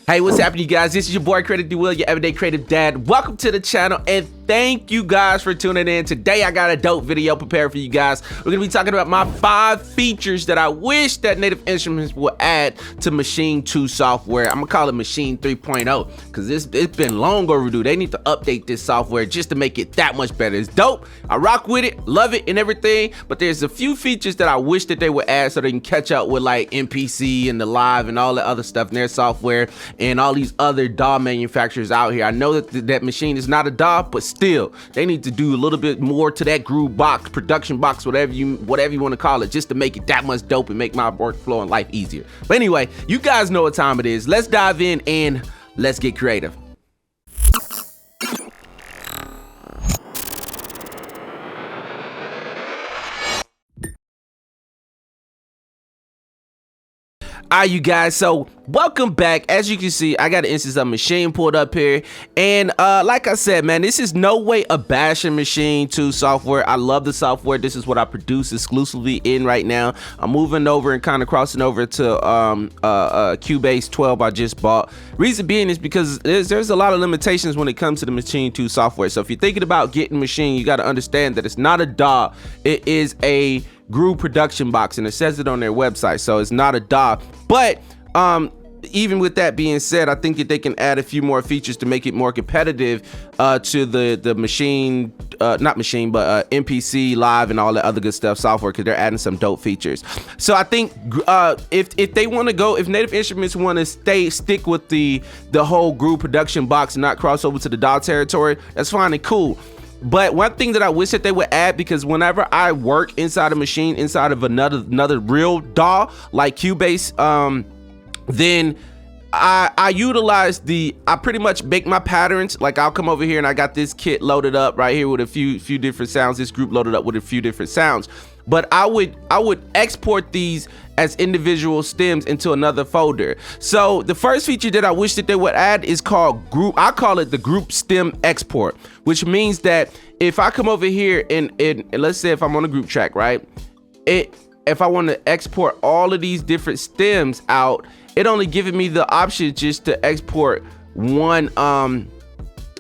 Hey, what's happening, you guys? This is your boy Creative D Will, your everyday creative dad. Welcome to the channel, and thank you guys for tuning in. Today I got a dope video prepared for you guys. We're gonna be talking about my 5 features that I wish that Native Instruments will add to Maschine 2 software. I'm gonna call it Maschine 3.0 because it's been long overdue. They need to update this software just to make it that much better. It's dope. I rock with it, love it, and everything. But there's a few features that I wish that they would add so they can catch up with like MPC and the Live and all the other stuff in their software and all these other DAW manufacturers out here. I know that that Maschine is not a DAW, but still, they need to do a little bit more to that groove box, production box, whatever you want to call it, just to make it that much dope and make my workflow and life easier. But anyway, you guys know what time it is. Let's dive in and let's get creative. Alright, you guys, so welcome back. As you can see, I got an instance of Maschine pulled up here, and like I said, man, this is no way a bashing Maschine 2 software. I love the software. This is what I produce exclusively in right now. I'm moving over and kind of crossing over to Cubase 12 I just bought. Reason being is because there's a lot of limitations when it comes to the Maschine 2 software. So if you're thinking about getting Maschine, you got to understand that it's not a DAW. It is a groove production box, and it says it on their website, so it's not a DAW. But even with that being said, I think that they can add a few more features to make it more competitive to the Maschine, not Maschine, but MPC, Live, and all that other good stuff software, because they're adding some dope features. So I think if they want to go, if Native Instruments want to stick with the whole groove production box and not cross over to the DAW territory, that's fine and cool. But one thing that I wish that they would add, because whenever I work inside a Maschine, inside of another real DAW like Cubase, then I utilize I pretty much make my patterns. Like, I'll come over here and I got this kit loaded up right here with a few different sounds, this group loaded up with a few different sounds. But I would export these as individual stems into another folder. So the first feature that I wish that they would add is called group. I call it the group stem export, which means that if I come over here and let's say if I'm on a group track, right? If I want to export all of these different stems out, it only giving me the option just to export one sound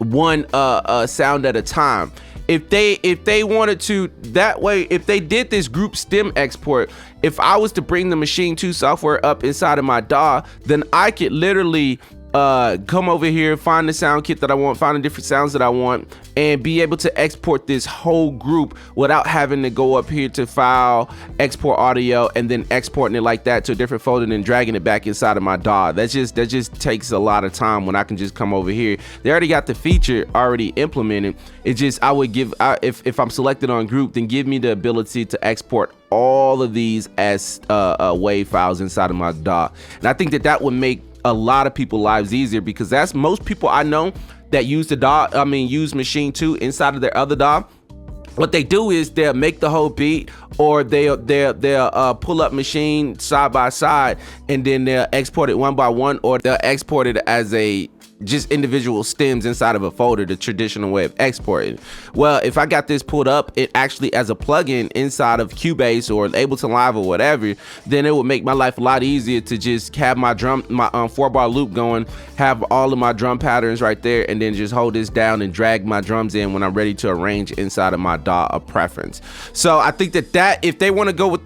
at a time. If they wanted to, that way, if they did this group stem export, if I was to bring the Maschine 2 software up inside of my DAW, then I could literally come over here, find the sound kit that I want, find the different sounds that I want, and be able to export this whole group without having to go up here to file, export audio, and then exporting it like that to a different folder and then dragging it back inside of my DAW. That just takes a lot of time when I can just come over here. They already got the feature already implemented. It just, I would give, if I'm selected on group, then give me the ability to export all of these as WAV files inside of my DAW. And I think that would make a lot of people's lives easier, because that's most people I know that use the DAW, use Maschine 2 inside of their other DAW. What they do is they'll make the whole beat, or they'll pull up Maschine side by side, and then they'll export it one by one, or they'll export it as just individual stems inside of a folder, the traditional way of exporting. Well, if I got this pulled up, it actually as a plugin inside of Cubase or Ableton Live or whatever, then it would make my life a lot easier to just have my 4-bar loop going, have all of my drum patterns right there, and then just hold this down and drag my drums in when I'm ready to arrange inside of my DAW of preference. So I think that if they want to go with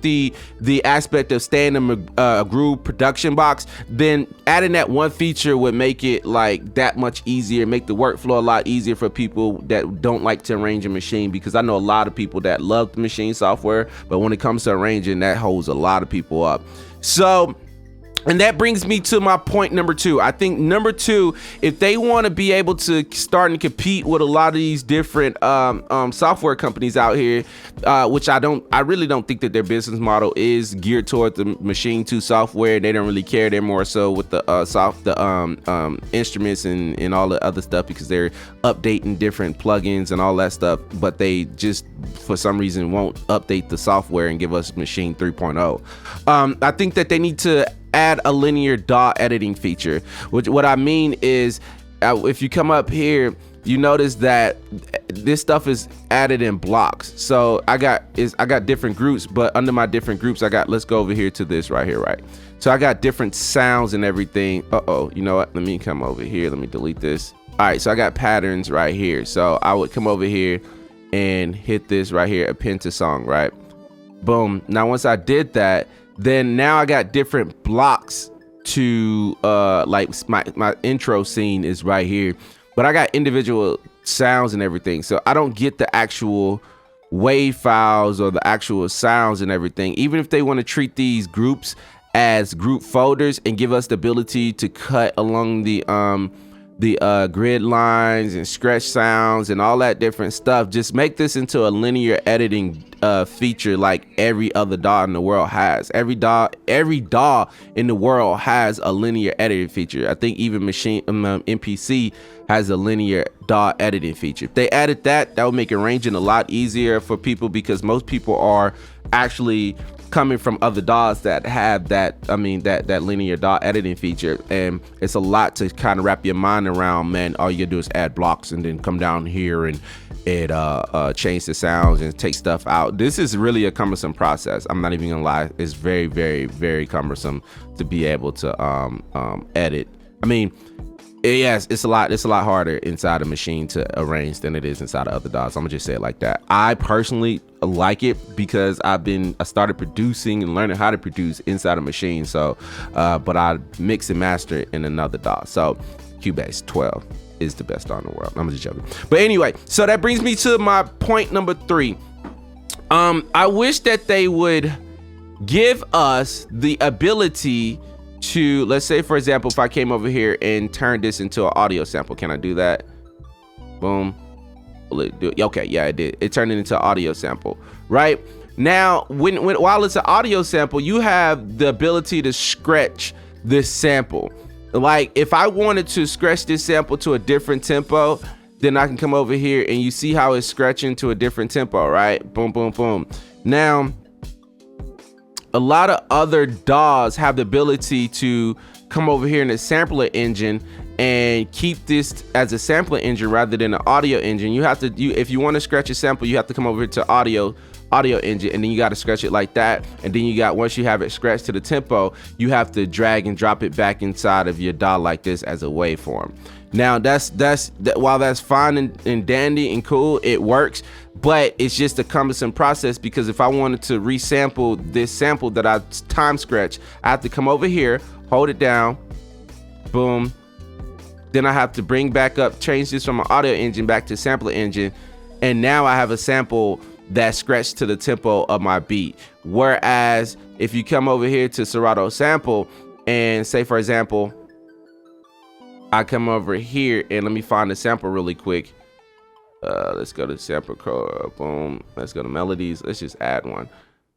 the aspect of staying in a groove production box, then adding that one feature would make it like that much easier, make the workflow a lot easier for people that don't like to arrange a Maschine, because I know a lot of people that love the Maschine software, but when it comes to arranging, that holds a lot of people up. So, and that brings me to my point number 2. I think number 2, if they want to be able to start and compete with a lot of these different software companies out here, which I really don't think that their business model is geared toward the Maschine 2 software. They don't really care. They're more so with the instruments and all the other stuff, because they're updating different plugins and all that stuff. But they just, for some reason, won't update the software and give us Maschine 3.0. I think that they need to add a linear DAW editing feature. What I mean is, if you come up here, you notice that this stuff is added in blocks. So I got different groups, but under my different groups, let's go over here to this right here, right? So I got different sounds and everything. You know what? Let me come over here. Let me delete this. All right, so I got patterns right here. So I would come over here and hit this right here, append to song, right? Boom. Now, once I did that, then now I got different blocks to like my intro scene is right here. But I got individual sounds and everything. So I don't get the actual wave files or the actual sounds and everything. Even if they want to treat these groups as group folders and give us the ability to cut along the grid lines and stretch sounds and all that different stuff, just make this into a linear editing feature like every other DAW in the world has. Every DAW in the world has a linear editing feature. I think even MPC has a linear DAW editing feature. If they added that would make arranging a lot easier for people, because most people are actually coming from other DAWs that have that linear DAW editing feature, and it's a lot to kind of wrap your mind around. Man, all you do is add blocks and then come down here and change the sounds and take stuff out. This is really a cumbersome process. I'm not even gonna lie. It's very, very, very cumbersome to be able to edit. I mean, yes, it's a lot harder inside a Maschine to arrange than it is inside of other DAWs. I'm gonna just say it like that. I personally like it because I started producing and learning how to produce inside a Maschine. So, but I mix and master it in another DAW. So, Cubase 12 is the best DAW in the world. I'm just joking. But anyway, so that brings me to my point number 3. I wish that they would give us the ability to, let's say for example, if I came over here and turned this into an audio sample, can I do that? Boom. Will it do it? Okay, yeah, it did. It turned it into an audio sample. Right now, while it's an audio sample, you have the ability to stretch this sample. Like if I wanted to stretch this sample to a different tempo, then I can come over here and you see how it's stretching to a different tempo, right? Boom, boom, boom. Now, a lot of other DAWs have the ability to come over here in the sampler engine and keep this as a sampler engine rather than an audio engine. You have to, if you want to scratch a sample, you have to come over here to audio engine, and then you got to scratch it like that. And then you got, once you have it scratched to the tempo, you have to drag and drop it back inside of your DAW like this as a waveform. Now while that's fine and dandy and cool, it works, but it's just a cumbersome process, because if I wanted to resample this sample that I time scratch, I have to come over here, hold it down, boom. Then I have to bring back up, change this from an audio engine back to sampler engine, and now I have a sample that scratched to the tempo of my beat. Whereas if you come over here to Serato sample and say for example, I come over here and let me find the sample really quick. Let's go to sample code, boom. Let's go to melodies. Let's just add one.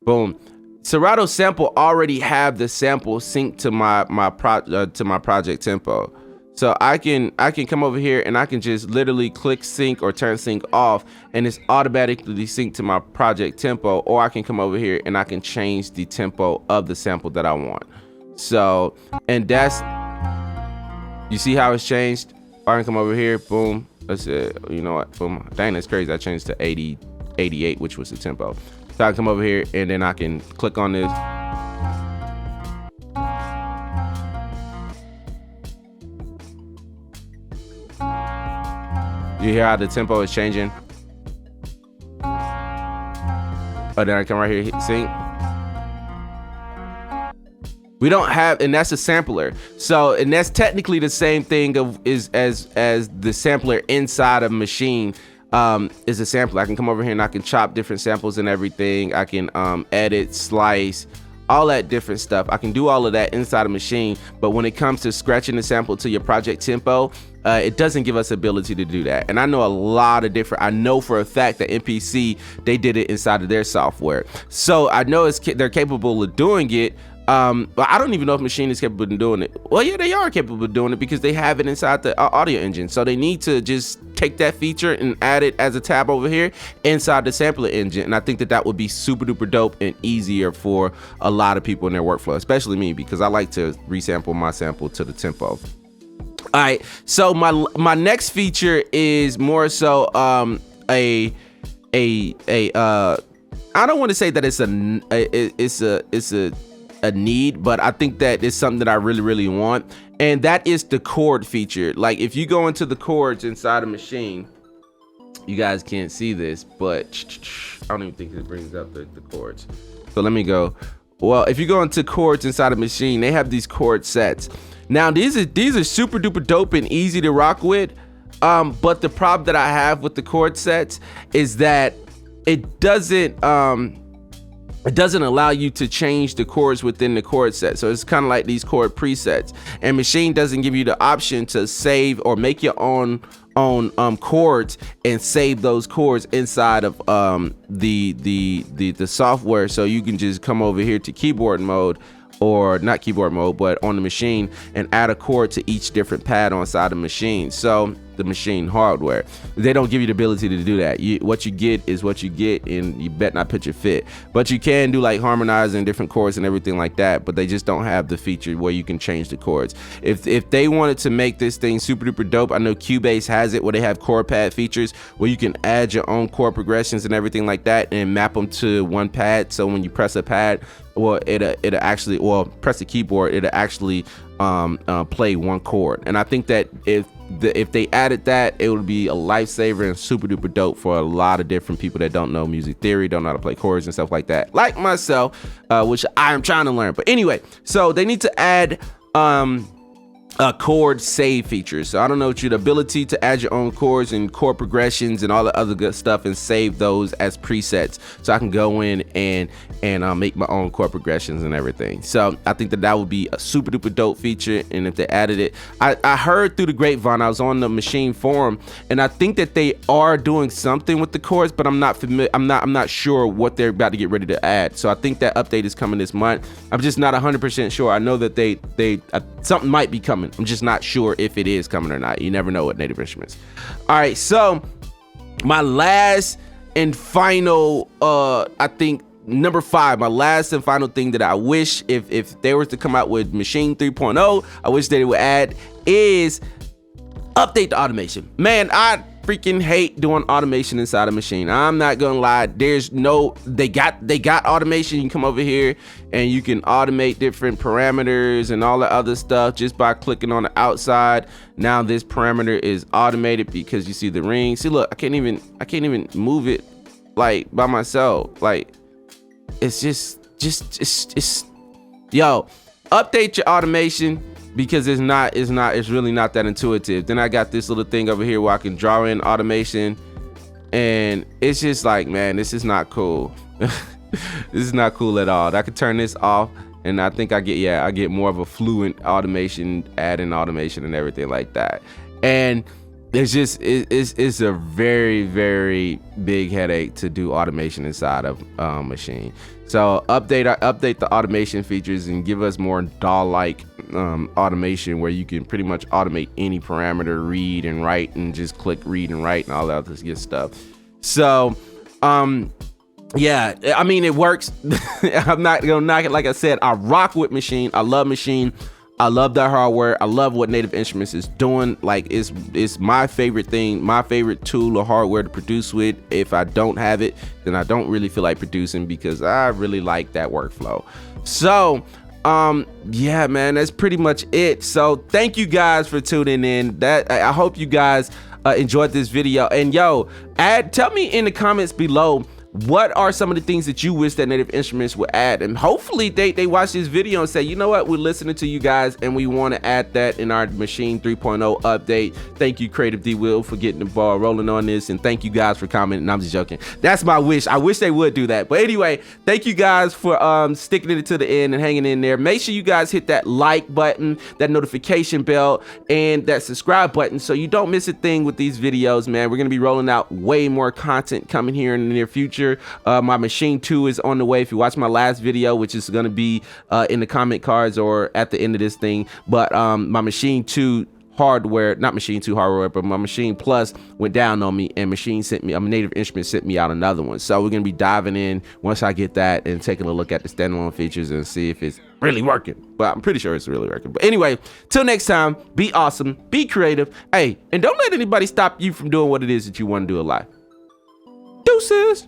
Boom. Serato sample already have the sample synced to my project tempo. So I can come over here and I can just literally click sync or turn sync off, and it's automatically synced to my project tempo. Or I can come over here and I can change the tempo of the sample that I want. So, and that's, you see how it's changed? Or I can come over here, boom. Let's say, you know what? Boom. Dang, that's crazy. I changed to 88, which was the tempo. So I come over here and then I can click on this. You hear how the tempo is changing? Oh, then I come right here, hit sync. We don't have, and that's a sampler. So, and that's technically the same thing as the sampler inside of Maschine is a sampler. I can come over here and I can chop different samples and everything. I can edit, slice, all that different stuff. I can do all of that inside of Maschine, but when it comes to scratching the sample to your project tempo, it doesn't give us ability to do that. And I know a lot of different, I know for a fact that MPC, they did it inside of their software. So I know they're capable of doing it, but I don't even know if Maschine is capable of doing it. Well, yeah, they are capable of doing it because they have it inside the audio engine. So they need to just take that feature and add it as a tab over here inside the sampler engine. And I think that would be super duper dope and easier for a lot of people in their workflow, especially me, because I like to resample my sample to the tempo. All right, so my next feature is more so a I don't want to say that it's a need, but I think that it's something that I really want, and that is the chord feature. Like if you go into the chords inside a Maschine, you guys can't see this, but I don't even think it brings up the chords. So let me go. Well, if you go into chords inside a Maschine, they have these chord sets. Now these are super duper dope and easy to rock with. But the problem that I have with the chord sets is that it doesn't allow you to change the chords within the chord set. So it's kind of like these chord presets, and Maschine doesn't give you the option to save or make your own chords and save those chords inside of the software. So you can just come over here to keyboard mode, or not keyboard mode, but on the Maschine, and add a chord to each different pad on side of the Maschine. So the Maschine hardware, they don't give you the ability to do that. What you get is what you get, and you bet not pitch a fit. But you can do like harmonizing different chords and everything like that, but they just don't have the feature where you can change the chords. If they wanted to make this thing super duper dope, I know Cubase has it where they have chord pad features where you can add your own chord progressions and everything like that and map them to one pad. So when you press a pad, well, it'll actually, well, press the keyboard, it'll actually play one chord. And I think that if they added that, it would be a lifesaver and super duper dope for a lot of different people that don't know music theory, don't know how to play chords and stuff like that, like myself, which I am trying to learn. But anyway, so they need to add a chord save feature. So I don't know, the ability to add your own chords and chord progressions and all the other good stuff and save those as presets, so I can go in and make my own chord progressions and everything. So I think that would be a super duper dope feature. And if they added it, I heard through the grapevine, I was on the Maschine forum, and I think that they are doing something with the chords, but I'm not familiar. I'm not sure what they're about to get ready to add. So I think that update is coming this month. I'm just not 100% sure. I know that they something might be coming. I'm just not sure if it is coming or not. You never know with Native Instruments. All right, so my last and final, I think number 5, my last and final thing that I wish if they were to come out with Maschine 3.0, I wish they would add is update the automation. Man, I freaking hate doing automation inside a Maschine. I'm not gonna lie. There's no, they got automation. You can come over here and you can automate different parameters and all the other stuff just by clicking on the outside. Now this parameter is automated because you see the ring. See, look, I can't even move it like by myself. Like it's yo, update your automation, because it's really not that intuitive. Then I got this little thing over here where I can draw in automation, and it's just like, man, this is not cool. This is not cool at all. I could turn this off, and I think I get more of a fluent automation, adding automation and everything like that. And it's just it's a very, very big headache to do automation inside of Maschine. So update the automation features and give us more DAW-like automation where you can pretty much automate any parameter, read and write, and just click read and write and all that other good stuff. So yeah, I mean, it works. I'm not gonna knock it. Like I said, I rock with Maschine. I love Maschine. I love their hardware. I love what Native Instruments is doing. Like it's my favorite thing, my favorite tool or hardware to produce with. If I don't have it, then I don't really feel like producing, because I really like that workflow. So yeah, man, that's pretty much it. So thank you guys for tuning in. I hope you guys enjoyed this video. And yo, tell me in the comments below, what are some of the things that you wish that Native Instruments would add? And hopefully they watch this video and say, you know what, we're listening to you guys and we want to add that in our Maschine 3.0 update. Thank you, Creative D Will, for getting the ball rolling on this, and thank you guys for commenting. I'm just joking. That's my wish. I wish they would do that. But anyway, thank you guys for sticking it to the end and hanging in there. Make sure you guys hit that like button, that notification bell, and that subscribe button so you don't miss a thing with these videos, man. We're gonna be rolling out way more content coming here in the near future. My Maschine 2 is on the way. If you watch my last video, which is going to be in the comment cards or at the end of this thing, but my Maschine 2 hardware, not Maschine 2 hardware, but my Maschine Plus went down on me, and Maschine sent me, Native Instruments sent me out another one. So we're gonna be diving in once I get that and taking a look at the standalone features and see if it's really working. But I'm pretty sure it's really working. But anyway, till next time, be awesome, be creative. Hey, and don't let anybody stop you from doing what it is that you want to do in life. Deuces.